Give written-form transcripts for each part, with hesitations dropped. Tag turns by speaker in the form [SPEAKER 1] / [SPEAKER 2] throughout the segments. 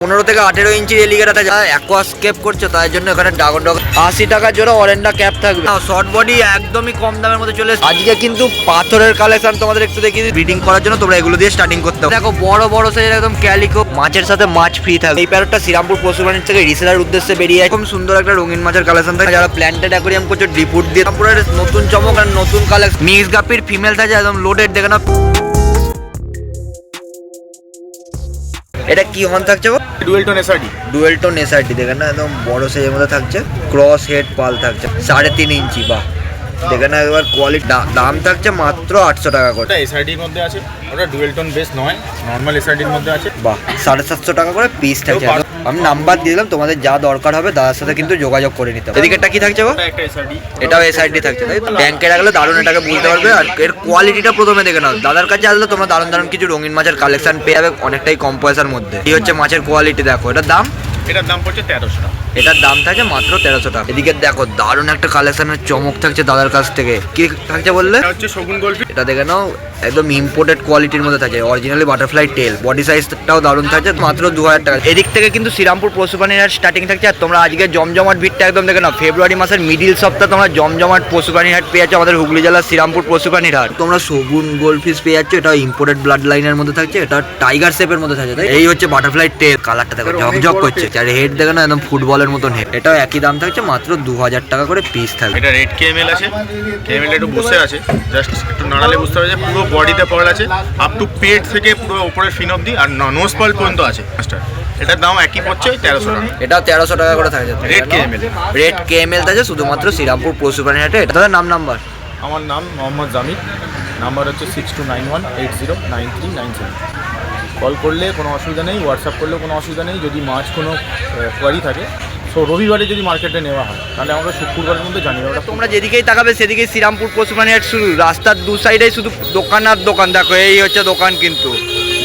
[SPEAKER 1] 15 থেকে 18 ইঞ্চির এলিগেটার আছে। যারা অ্যাকোয়াস্কেপ করছো তার জন্য এখানে ড্রাগন ডগ 80 টাকার জোড়া অরেন্ডা ক্যাপ থাকবে। শর্ট বডি একদমই কম দামের মধ্যে চলে এসেছে। আজকে কিন্তু পাথরের কালেকশন তোমাদের একটু দেখিয়ে দিই। ব্রিডিং করার জন্য তোমরা এগুলো দিয়ে স্টার্টিং করতে হবে। দেখো বড় বড় সাইজের একদম ক্যালিকো মাছের সাথে মাছ ফ্রি থাকবে। এই প্যারটটা শ্রীরামপুর পশুপ্রাণীর থেকে রিসেলার উদ্দেশ্যে বেরিয়ে খুব সুন্দর একটা রঙিন মাছের কালেকশন থাকে। যারা প্ল্যান্টেড অ্যাকোরিয়াম করছো ডিপুট দিয়ে পুরো নতুন চমক আর নতুন কালেকশন। মিক্স গাপির ফিমেল থাকে একদম লোডেড, দেখে না। এটা কি হর্ন থাকছে গো? ডুয়েল টোন এসআরডি দেখেন না, একদম বড় সাইজের মধ্যে থাকছে। ক্রস হেড পাল থাকছে 3.5 ইঞ্চি। বাহ, দেখেন না একবার কোয়ালিটি। দাম থাকছে মাত্র 800 টাকা করে।
[SPEAKER 2] ওটা এসআরডির মধ্যে আছে, ওটা ডুয়েল টোন বেস নয়, নরমাল এসআরডির মধ্যে আছে।
[SPEAKER 1] বাহ, 750 টাকা করে পিস থাকছে। আমি নাম্বার দিয়ে দিলাম, তোমাদের যা দরকার হবে দাদার সাথে কিন্তু যোগাযোগ করে নিতে হবে। এদিকেটা কি থাকছে গো?
[SPEAKER 2] একটা এসআরডি,
[SPEAKER 1] এটাও এসআরডি থাকছে তাই তো। ব্যাংকে রাখলে দারুণ এটাকে বুঝতে পারবে। আর এর কোয়ালিটিটা প্রথমে দেখে নাও। দাদার কাছে আসলে তোমরা দারুণ দারুণ কিছু রঙিন মাছের কালেকশন পেয়ে যাবে অনেকটাই কম পয়সার মধ্যে। এই হচ্ছে মাছের কোয়ালিটি, দেখো। এটার দাম
[SPEAKER 2] পড়ছে 1300 টাকা।
[SPEAKER 1] এটার দাম থাকে মাত্র 1300 টাকা। এদিকে দেখো দারুণ একটা কালেকশনের চমক থাকছে দাদার কাছ থেকে। কি থাকছে বললে?
[SPEAKER 2] এটা হচ্ছে শগুন গোল্ডফিশ।
[SPEAKER 1] এটা দেখে নাও, একদম ইম্পোর্টেড কোয়ালিটির মধ্যে থাকে। অরিজিনালি বাটারফ্লাই টেল, বডি সাইজটাও দারুণ থাকছে। মাত্র 2000 টাকা। এদিক থেকে কিন্তু শ্রীরামপুর পশুপ্রাণীর হাট স্টার্টিং থাকছে। আর তোমরা আজকে জমজমাট ভিড়টা একদম দেখে নাও। ফেব্রুয়ারি মাসের মিডিল সপ্তাহে তোমরা জমজমাট পশুপ্রাণীর হাট পেয়ে যাচ্ছ আমাদের হুগলি জেলার শ্রীরামপুর পশুপ্রাণীর হাট। তোমরা শগুন গোল্ডফিশ পেয়ে যাচ্ছ। এটা ইম্পোর্টেড ব্লাড লাইনের মধ্যে থাকছে। এটা টাইগার শেপের মধ্যে থাকছে। এই হচ্ছে বাটারফ্লাই টেল। কালারটা দেখো ঝকঝক করছে। আর হেড দেখে না একদম ফুটবলের মতন হেড। এটাও একই দাম থাকছে মাত্র 2000 টাকা করে পিস থাকবে।
[SPEAKER 2] এটা রেড কেএমএল আছে। কেএমএল একটু বসে আছে, জাস্ট একটু নাড়ালে বুঝতে পারবে যে পুরো বডিতে পার্ল আছে, আপ টু পেট থেকে পুরো উপরের ফিন অবধি, আর নোজ পার্ল পর্যন্ত আছে। এটার দাম একই পড়ছে 1300 টাকা।
[SPEAKER 1] এটাও 1300 টাকা করে থাকছে।
[SPEAKER 2] রেড কেএমএল,
[SPEAKER 1] রেড কেএমএল থাকে শুধুমাত্র শ্রীরামপুর পশুপ্রাণী হাটে। এটা তাদের নাম্বার।
[SPEAKER 2] আমার নাম মোহাম্মদ জামিদ, নাম্বার হচ্ছে 6291809397। কল করলে কোনো অসুবিধা নেই, হোয়াটসঅ্যাপ করলেও কোনো অসুবিধা নেই। যদি মাছ কোনো কোয়ারি থাকে, সো রবিবারে যদি মার্কেটে নেওয়া হয় তাহলে আমরা শুক্রবারের মধ্যে জানিয়ে দেবো।
[SPEAKER 1] তোমরা যেদিকেই তাকাবে সেদিকেই শ্রীরামপুর পশুপ্রাণী হাট শুরু। রাস্তার দু সাইডেই শুধু দোকান আর দোকান। দেখো এই হচ্ছে দোকান কিন্তু।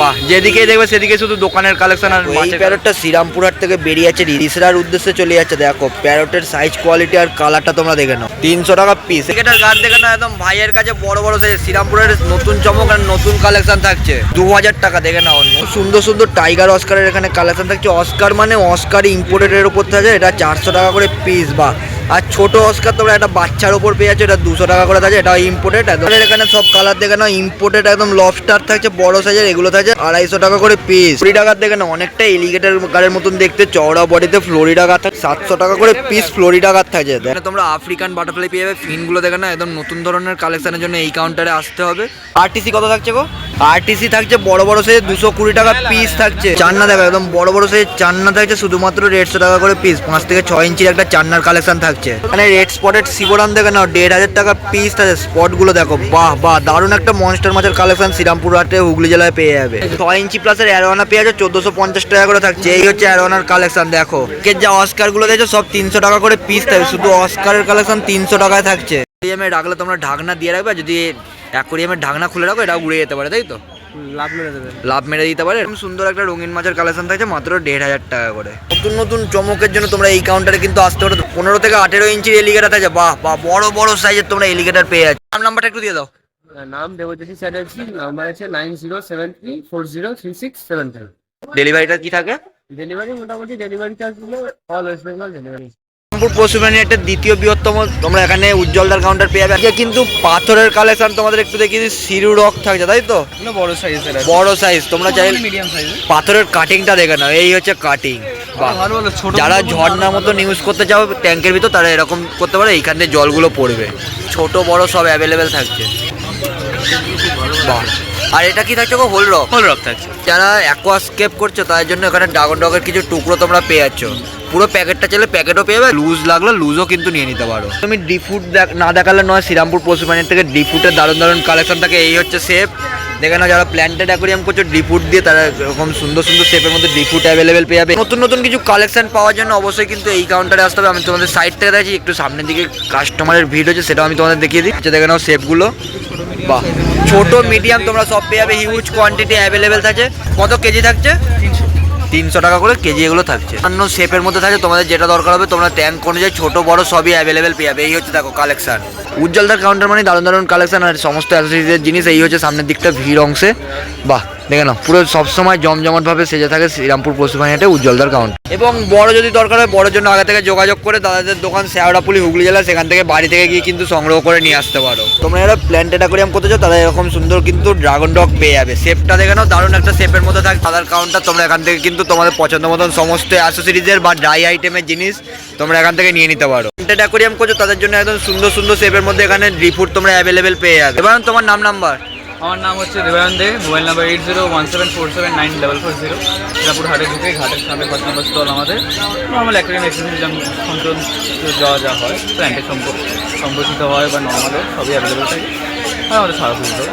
[SPEAKER 1] বাহ, যেদিকেই দেখবে সেদিকে শুধু দোকানের কালেকশন। আর এই প্যারটটা শ্রীরামপুর হাট থেকে বেরিয়ে যাচ্ছে, রিসেলার উদ্দেশ্যে চলে যাচ্ছে। দেখো প্যারটের সাইজ কোয়ালিটি আর কালারটা তোমরা দেখে নাও। 300 টাকা পিস। এটার গাছ দেখে নাও, একদম ভাইয়ের কাছে বড় বড় সাইজ। শ্রীরামপুরের নতুন চমক আর নতুন কালেকশন থাকছে। 2000 টাকা দেখে নাও। সুন্দর সুন্দর টাইগার অস্কারের এখানে কালেকশন থাকছে। অস্কার মানে অস্কার ইম্পোর্টেডের উপর থাকে। এটা 400 টাকা করে পিস। বা আর ছোট অস্কার তোমরা একটা বাচ্চার ওপর পেয়ে যাচ্ছে। এটা 200 টাকা করে থাকে। এটা ইম্পোর্টেড। এখানে সব কালার দেখে নাও ইম্পোর্টেড, একদম লবস্টার থাকছে বড় সাইজের। এগুলো থাকছে 250 টাকা করে পিস। ফ্লোরিডা দেখে না অনেকটা এলিগেটর গাড়ের মতন দেখতে, চওড়া বডিতে। ফ্লোরিডা গাছ 700 টাকা করে পিস। ফ্লোরিডা গাছ থাকছে। এখানে তোমরা আফ্রিকান বাটারফ্লাই পেয়ে যাবে। ফিনগুলো দেখে না একদম নতুন ধরনের কালেকশনের জন্য এই কাউন্টারে আসতে হবে। আরটিসি কত থাকছে গো? আরটিসি থাকছে বড় বড় সাইজের 220 টাকা পিস থাকছে। চান্না দেখো একদম বড় বড় সাইজের চান্না থাকছে শুধুমাত্র 150 টাকা করে পিস। 5 থেকে 6 ইঞ্চির একটা চান্নার কালেকশন থাকছে। মানে রেড স্পটেড সিবোরাম দেখে নাও 1500 টাকা পিস থাকে। স্পট গুলো দেখো, বাহ বাহ, দারুণ একটা মনস্টার মাছের কালেকশন শ্রীরামপুর হাটে হুগলি জেলায় পেয়ে যাবে। 6 ইঞ্চি প্লাসের অ্যারোয়ানা পেয়ে যাচ্ছে 1450 টাকা করে থাকছে। এই হচ্ছে অ্যারোয়ানার কালেকশন। দেখো যা অস্কার গুলো দেখছো সব 300 টাকা করে পিস থাকে। শুধু অস্কারের কালেকশন 300 টাকায় থাকছে। অ্যাকোরিয়ামে রাখলে তোমরা ঢাকনা দিয়ে রাখবে। যদি অ্যাকোরিয়ামের ঢাকনা খুলে রাখো এটা উড়ে যেতে পারে, তাই তো? লাভ মেরে দিতে পারে। এরকম সুন্দর একটা রঙিন মাছের কালেকশন থাকছে মাত্র 1500 টাকা করে। নতুন নতুন চমকের জন্য তোমরা এই কাউন্টারে কিন্তু আসতে পারো। 15 থেকে 18 ইঞ্চির এলিগেটার থাকে। বাহ বাহ, বড় বড় সাইজের তোমরা এলিগেটার পেয়ে যাচ্ছ। নাম্বারটা একটু দিয়ে দাও।
[SPEAKER 3] নাম দেবজ্যোতি চ্যাটার্জি, নাম্বার আছে 9073403673।
[SPEAKER 1] ডেলিভারিটা কি থাকে?
[SPEAKER 3] ডেলিভারি মোটামুটি ডেলিভারি চার্জ হলো অল ওয়েস্ট বেঙ্গল ডেলিভারি।
[SPEAKER 1] পশুপ্রাণী একটা দ্বিতীয় বৃহত্তম তোমরা এখানে উজ্জ্বলদার কাউন্টার পেয়ে যাবে। কিন্তু পাথরের কালেকশন তোমাদের একটু দেখিয়ে দিই। সিরু রক থাকছে, তাই তো?
[SPEAKER 3] বড় সাইজের,
[SPEAKER 1] বড় সাইজ। তোমরা চাইলে
[SPEAKER 3] মিডিয়াম সাইজ।
[SPEAKER 1] পাথরের কাটিংটা দেখে নাও। এই হচ্ছে কাটিং। যারা ঝর্ণার মতন ইউজ করতে চাও ট্যাঙ্কের ভিতর, তারা এরকম করতে পারে। এইখান থেকে জলগুলো পড়বে। ছোট বড় সব অ্যাভেলেবেল থাকছে। বাহ, আর এটা কি থাকছে গো? Hole rock.
[SPEAKER 3] হোল রক থাকছে।
[SPEAKER 1] যারা অ্যাকোয়াস্কেপ করছো তাদের জন্য এখানে ড্রাগন ডগের কিছু টুকরো তোমরা পেয়ে যাচ্ছ। পুরো প্যাকেটটা চাইলে প্যাকেটও পেয়ে যাবে। লুজ লাগলে লুজও কিন্তু নিয়ে নিতে পারো। তুমি ডিফুট না দেখালে নয়। শ্রীরামপুর পশুপ্রাণীর থেকে ডিফুটের দারুণ দারুণ কালেকশন থাকে। এই হচ্ছে শেপ দেখে নাও। যারা প্ল্যান্টেড অ্যাকোরিয়াম করছো ডিফুট দিয়ে, তারা এরকম সুন্দর সুন্দর শেপের মধ্যে ডিফুট অ্যাভেলেবেল পেয়ে যাবে। নতুন নতুন কিছু কালেকশন পাওয়ার জন্য অবশ্যই কিন্তু এই কাউন্টারে আসতে হবে। আমি তোমাদের সাইড থেকে দেখছি, একটু সামনের দিকে কাস্টমারের ভিড় হচ্ছে, সেটাও আমি তোমাদের দেখিয়ে দিই। দেখে নাও শেপগুলো। বাহ, ছোট মিডিয়াম তোমরা সব পেয়ে যাবে। হিউজ কোয়ান্টিটি অ্যাভেলেবেল থাকে। কত কেজি থাকছে? 300 টাকা করে কেজি এগুলো থাকছে। অন্য শেপের মধ্যে থাকে। তোমাদের যেটা দরকার হবে তোমরা ট্যাঙ্ক অনুযায়ী ছোট বড় সবই অ্যাভেলেবেল পেয়ে যাবে। এই হচ্ছে দেখো কালেকশন। উজ্জ্বলদার কাউন্টার মানে দারুণ দারুণ কালেকশন আর সমস্ত অ্যাক্সেসরিজের জিনিস। এই হচ্ছে সামনের দিকটা ভিড় অংশে। বাহ, দেখে নাও পুরো সবসময় জমজমাটভাবে সেজে থাকে শ্রীরামপুর পশুবাহিনীতে উজ্জ্বলদার কাউন্টার। এবং বড় যদি দরকার হয় বড়োর জন্য আগে থেকে যোগাযোগ করে দাদাদের দোকান শেওড়াপুলি হুগলি জেলা, সেখান থেকে বাড়ি থেকে গিয়ে কিন্তু সংগ্রহ করে নিয়ে আসতে পারো। তোমরা যারা প্ল্যান্টেড অ্যাকোয়ারিয়াম করতে চাও তারা এরকম সুন্দর কিন্তু ড্রাগন ডগ পেয়ে যাবে। শেপটা দেখে নাও দারুণ একটা শেপের মধ্যে থাকে দাদার কাউন্টার। তোমরা এখান থেকে কিন্তু তোমাদের পছন্দ মতন সমস্ত অ্যাসেসরিজের বা ড্রাই আইটেমের জিনিস তোমরা এখান থেকে নিয়ে নিতে পারো। প্ল্যান্টেড অ্যাকোয়ারিয়াম করছো তাদের জন্য একদম সুন্দর সুন্দর শেপের মধ্যে এখানে রিফুড তোমরা অ্যাভেলেবেল পেয়ে যাবে। এবার তোমার নাম্বার।
[SPEAKER 3] আমার নাম হচ্ছে দেবায়ন দে, মোবাইল নাম্বার 8017479440। শ্রীরামপুর হাটে ঢুকে ঘাটের সামনে 5 নম্বর স্টল আমাদের। নর্মাল অ্যাকোয়ারিয়াম এক্সেসরিজ সংক্রান্ত যা হয়, প্ল্যান্টের সম্পর্কিত হয় বা নর্মালও সবই অ্যাভেলেবেল থাকে, আর আমাদের সারা সুবিধা।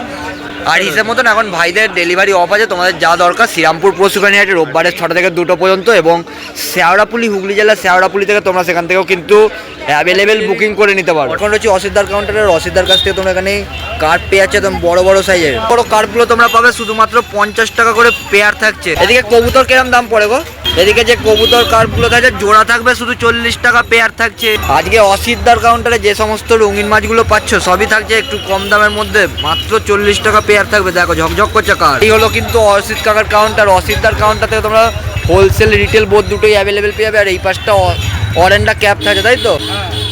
[SPEAKER 1] আর হিসেব মতন এখন ভাইদের ডেলিভারি অফ আছে। তোমাদের যা দরকার শ্রীরামপুর পশুপ্রাণী হাটে রোববারের 6টা থেকে 2টো পর্যন্ত, এবং শেওড়াপুলি হুগলি জেলার শেওড়াপুলি থেকে তোমরা সেখান থেকেও কিন্তু অ্যাভেলেবেল বুকিং করে নিতে পারো। এখন রয়েছে অসিদ্ধার কাউন্টারের রসিদ্ধার কাছ থেকে তোমরা এখানে কার্ড পেয়ে যাচ্ছে একদম বড় বড় সাইজের। বড় কার্ডগুলো তোমরা পাবে শুধুমাত্র 50 টাকা করে পেয়ার থাকছে। এদিকে কবুতর কিরম দাম পড়ে গো? এদিকে যে কবুতর কার্ডগুলো থাকছে জোড়া থাকবে শুধু 40 টাকা পেয়ার থাকছে। আজকে অসিদ্ধার কাউন্টারে যে সমস্ত রঙিন মাছগুলো পাচ্ছ সবই থাকছে একটু কম দামের মধ্যে, মাত্র 40 টাকা পেয়ার থাকবে। দেখো ঝকঝক করছে কার্ড। এই হলো কিন্তু অসিত কাকার কাউন্টার। অসিদ্ধার কাউন্টার থেকে তোমরা হোলসেল রিটেল বোধ দুটোই অ্যাভেলেবেল পেয়ে যাবে। আর এই পাশটা অরেন্ডা ক্যাপ থাকে, তাই তো?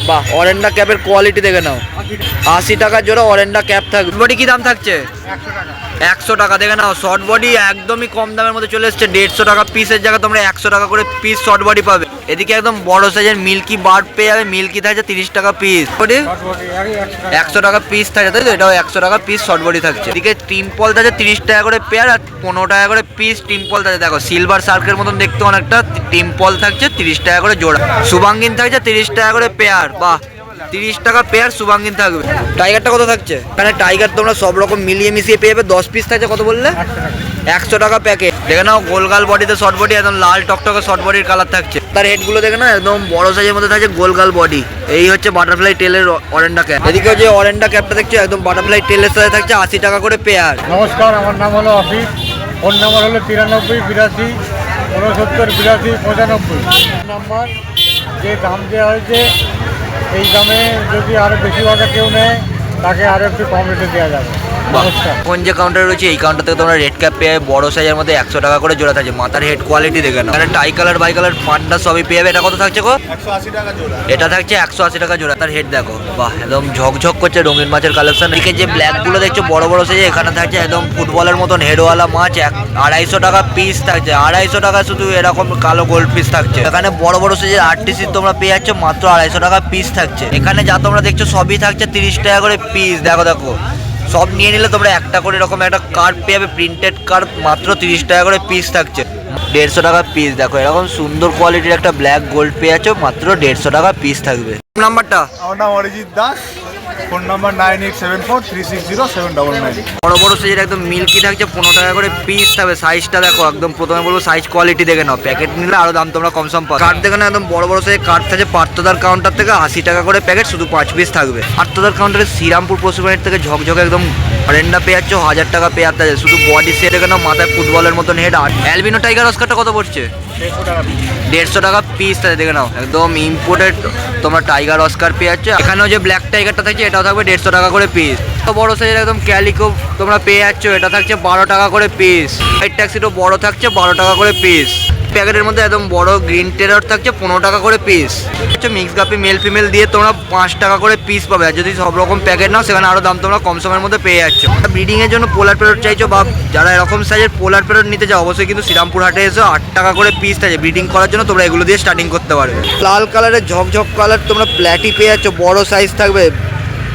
[SPEAKER 1] বাহ, অরেন্ডা ক্যাপের কোয়ালিটি দেখে নাও। 80 টাকা জোড়া অরেন্ডা ক্যাপ থাকবে। বডি কি দাম থাকছে? 100 টাকা দেখে নাও। শর্ট বডি একদমই কম দামের মধ্যে চলে এসছে। 150 টাকা পিসের জায়গায় তোমরা 100 টাকা করে পিস শর্ট বডি পাবে। এদিকে একদম বড় সাইজের মিল্কি বার্ড পেয়ে যাবে। মিল্কি থাকছে 30 টাকা পিস। বডি 100 টাকা পিস থাকছে, তাই তো? এটাও 100 টাকা পিস শর্ট বডি থাকছে। এদিকে টিম্পল থাকছে 30 টাকা করে পেয়ার আর 15 টাকা করে পিস টিম্পল থাকছে। দেখো সিলভার শার্কের মতন দেখতে অনেকটা। টিম্পল থাকছে 30 টাকা করে জোড়া। শুভাঙ্গিন থাকছে 30 টাকা করে পেয়ার। বাহ, 30 টাকা পেয়ার শুভাঙ্গিন থাকবে। টাইগারটা কত থাকছে? এখানে টাইগার তোমরা সব রকম মিলিয়ে মিশিয়ে পেয়ে যাবে। 10 পিস থাকছে। কত বললে? 100 টাকা প্যাকেট। দেখে নাও গোলগাল বডিতে শর্ট বডি, একদম লাল টকটকে শর্ট বডির কালার থাকছে। তার হেডগুলো দেখে না একদম বড় সাইজের মধ্যে থাকছে গোলগাল বডি। এই হচ্ছে বাটারফ্লাই টেলের অরেন্ডা ক্যাপ। এদিকে যে অরেন্ডা ক্যাপটা দেখছো একদম বাটারফ্লাই টেলের সাথে থাকছে 80 টাকা করে পেয়ার।
[SPEAKER 4] নমস্কার, আমার নাম হলো অফিস। ফোন নাম্বার হলো 93 82 69 82 95 নাম্বার। যে দাম দেওয়া হয়েছে এই দামে যদি আরও বেশি ভাগে কেউ নেয় তাকে আরও একটু কম রেটে দেওয়া যাবে। নমস্কার।
[SPEAKER 1] কোন যে কাউন্টার রয়েছে এই কাউন্টার থেকে তোমরা রেড ক্যাপ পেয়ে বড় সাইজের মধ্যে 100 টাকা করে জোড়া থাকছে। মাথার হেড কোয়ালিটি দেখে নাও। এখানে টাই কালার বাই কালার পান্ডা সবই পেয়ে যাবে। এটা কত থাকছে গো?
[SPEAKER 2] 180 টাকা জোড়া।
[SPEAKER 1] এটা থাকছে 180 টাকা জোড়া। তার হেড দেখো, বাহ, একদম ঝকঝক করছে রঙিন মাছের কালেকশন। এদিকে যে ব্ল্যাক গুলো দেখছো বড় বড় সাইজে, এখানে থাকছে একদম ফুটবলের মতন হেডওয়ালা মাছ। 250 টাকা পিস থাকছে। 250 টাকা শুধু এরকম কালো গোল্ড পিস থাকছে। এখানে বড় বড় সাইজের আরটিসি তোমরা পেয়ে যাচ্ছ মাত্র 250 টাকা পিস থাকছে। এখানে যা তোমরা দেখছো সবই থাকছে 30 টাকা করে পিস। দেখো দেখো, সব নিয়ে নিলে তোমরা একটা করে এরকম একটা কার্ড পেয়ে যাবে, প্রিন্টেড কার্ড, মাত্র 30 টাকা করে পিস থাকছে। 150 টাকা পিস। দেখো এরকম সুন্দর কোয়ালিটির একটা ব্ল্যাক গোল্ড পেয়ে যাচ্ছ, মাত্র 150 টাকা পিস থাকবে। নাম্বারটা?
[SPEAKER 4] আমার নাম অরিজিৎ দাস। Phone number 9874360799।
[SPEAKER 1] বড় বড় সাইজের একদম মিল্কি থাকছে 15 টাকা করে পিস থাকবে। সাইজটা দেখো, একদম প্রথমে বলবো সাইজ কোয়ালিটি দেখে নাও। প্যাকেট নিলে আরো দাম তোমরা কম সম পাবে। কার্ড দেখে না একদম বড় বড় সাইজের কার্ড থাকছে পার্থদার কাউন্টার থেকে 80 টাকা করে প্যাকেট, শুধু 5 পিস থাকবে। পার্থদার কাউন্টারে শ্রীরামপুর পশুপ্রাণীর থেকে ঝকঝকে একদম অরেন্ডা পেয়ে যাচ্ছ 1000 টাকা পেয়ার থাকছে। শুধু বডি সেট দেখে নাও, মাথায় ফুটবলের মতন হেড। আর অ্যালবিনো টাইগার অস্কারটা কত পড়ছে? 150 টাকা পিস থাকে। দেখে নাও একদম ইম্পোর্টেড তোমরা টাইগার অস্কার পেয়ে যাচ্ছ। এখানেও যে ব্ল্যাক টাইগারটা থাকছে এটাও থাকবে 150 টাকা করে পিস। বড় সাইজের একদম ক্যালিকো তোমরা পেয়ে যাচ্ছ, এটা থাকছে 12 টাকা করে পিস। হোয়াইট ট্যাক্সিটাও বড় থাকছে 12 টাকা করে পিস। প্যাকেটের মধ্যে একদম বড় গ্রিন টেরার থাকছে 15 টাকা করে piece. Mix guppy male female দিয়ে তোমরা 5 টাকা করে পিস পাবে। আর যদি সব রকম প্যাকেট নাও সেখানে আরো দাম তোমরা কম সময়ের মধ্যে পেয়ে যাচ্ছ। ব্রিডিং এর জন্য পোলার প্যারট চাইছো বা যারা এরকম সাইজের পোলার প্যারট নিতে চাও অবশ্যই কিন্তু শ্রীরামপুর হাটে এসে 8 টাকা করে পিস থাকে। ব্রিডিং করার জন্য তোমরা এগুলো দিয়ে স্টার্টিং করতে পারবে। লাল কালারের ঝকঝক কালার তোমরা প্ল্যাটি পেয়ে যাচ্ছ, বড় সাইজ থাকবে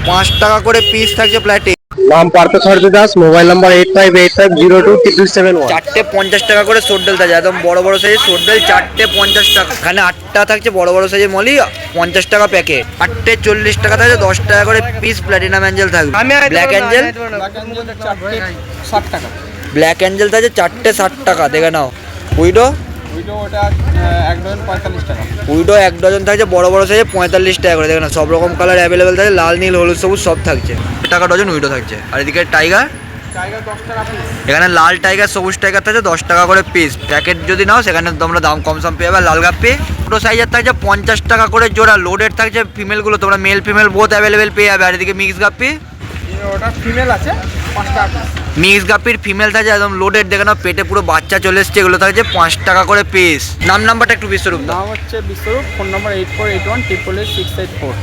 [SPEAKER 1] 5 টাকা করে পিস থাকছে প্ল্যাটি।
[SPEAKER 4] নাম পার্থসারথী দাস। Mobile number 8585022271।
[SPEAKER 1] 4টে 50 টাকা করে সোড্ডেল থাকছে, একদম বড় বড় সাইজের সোড্ডেল 4টে 50 টাকা। এখানে 8টা থাকছে বড় বড় সাইজের মলি 50 টাকা প্যাকেট। 8টে 40 টাকা থাকছে, 10 টাকা করে পিস প্ল্যাটিনাম অ্যাঞ্জেল থাকবে। ব্ল্যাক অ্যাঞ্জেল
[SPEAKER 3] 60 টাকা।
[SPEAKER 1] ব্ল্যাক অ্যাঞ্জেল থাকছে 4টে 60 টাকা। দেখে নাও। উইডো
[SPEAKER 3] ওটা 1 ডজন 45 টাকা।
[SPEAKER 1] উইডো 1 ডজন থাকছে বড় বড় সাইজে 45 টাকা করে। দেখে নাও সব রকম কালার অ্যাভেলেবেল থাকছে, লাল নীল হলুদ সবুজ সব থাকছে। টাকা ডজন উইডো থাকছে। আর এদিকে টাইগার,
[SPEAKER 3] টাইগার 10 টাকা পিস।
[SPEAKER 1] এখানে লাল টাইগার সবুজ টাইগার থাকছে 10 টাকা করে পিস। প্যাকেট যদি নাও সেখানে তোমরা দাম কম সম পেয়ে যাবে। লাল গাপ্পি ছোটো সাইজের থাকছে 50 টাকা করে জোড়া। লোডেড থাকছে ফিমেলগুলো, তোমরা মেল ফিমেল বোথ অ্যাভেলেবেল পেয়ে যাবে। আর এদিকে মিক্স গাপ্পি
[SPEAKER 3] ওটা ফিমেল আছে 5 টাকা।
[SPEAKER 1] মিক্স গাপির ফিমেল থাকে একদম লোডেড, দেখে নাও পেটে পুরো বাচ্চা চলে এসছে, এগুলো থাকছে 5 টাকা করে পিস। নাম্বারটা একটু বিশ্বরূপ দাও।
[SPEAKER 3] নাম হচ্ছে বিশ্বরূপ, ফোন নম্বর 8481 888 684।